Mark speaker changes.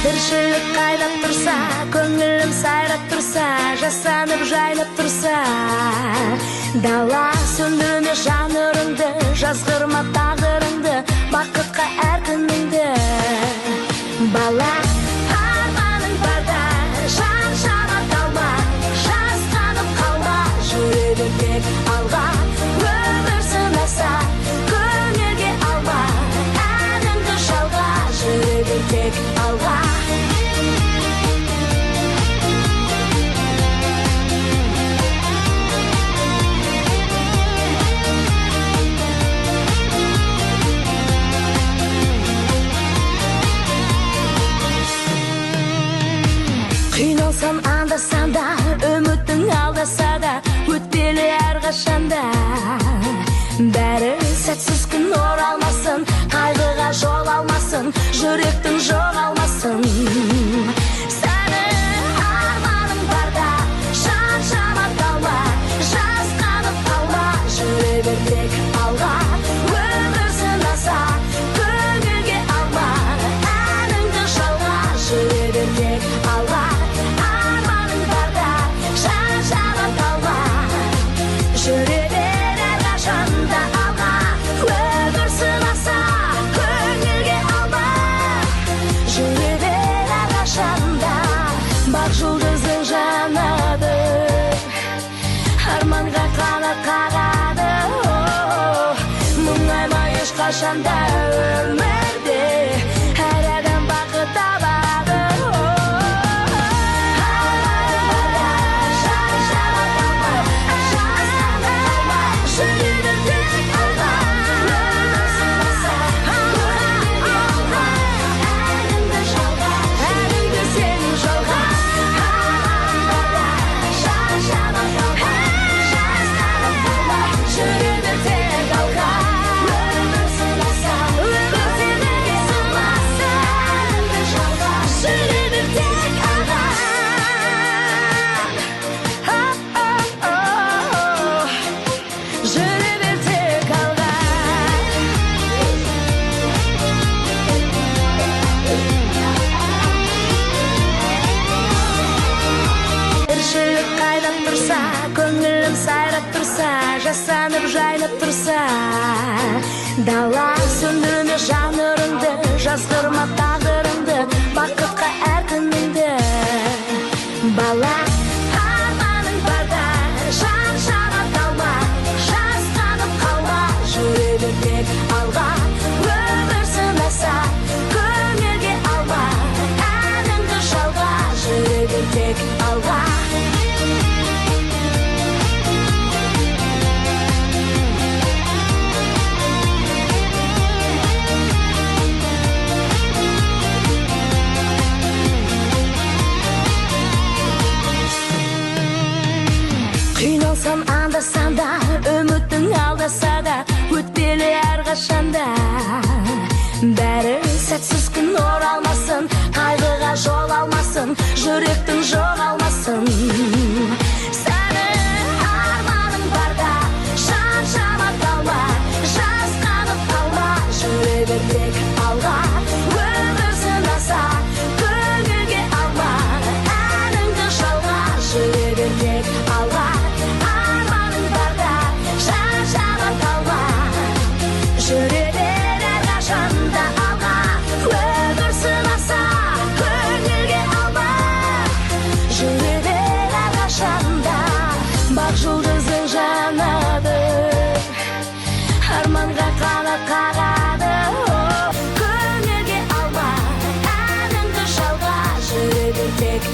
Speaker 1: Тіршілік қайдап тұрса, көңілім сайрап тұрса, жасанып жайнап тұрса, дала сөндірме жанырыңды, жазғырма тағдырыңды, бақытқа әр күніңді. Бала, арманың барда, шаршама қалма, жасқанып қалма, жүре бер тек алға. Өмір сынаса, көңілге алма, әніңді жалға, жүре бер тек алға. Қиналсам анда-санда, үмітің алдаса да, өтпелі әрқашанда. Бәрі сәтсіз күн оралмасын, қайғыға жол алмасын, жүректің жоғалмасын. Сәні арманың барда, шаршама қалма, жасқанып қалма, жүре бер тек алға. Өмір сынаса, көңілге алма, әніңді жалға, жүре бер тек алға. Жүре бер әрқашанда алға. Өмір сынаса, көңілге алма, жүре бер әрқашанда. Бақ жұлдызың жанады, арманға қанат қағады. Мұңайма ешқашанда өмірде, әр адам бақыт табады. Көңілім сайрап тұрса, жасанып жайнап тұрса, дала сөндірме жанырыңды, жазғырма тағдырыңды, бақытқа әр күніңді. Бала, арманың барда, шаршама қалма, жасқанып қалма, жүре бер тек алға. Өмір сынаса, көңілге алма, әніңді жалға, жүре бер тек алға. Қиналсам анда-санда, үмітің алдаса да, өтпелі әрқашанда. Бәрі сәтсіз күн оралмасын, қайғыға жол алмасын, жүректің жоғалмасын. Сәні арманың барда, шаршама қалма, жасқанып қалма, жүре бер тек алға. Өмір сынаса, көңілге алма, әніңді жалға, жүре бер тек алға. Жүре бер әрқашанда алға. Өмір сынаса, көңілге алма, жүре бер әрқашанда. Бақ жұлдызың жанады, арманға қанат қағады. Көңілге алма, әніңді жалға, жүре бер тек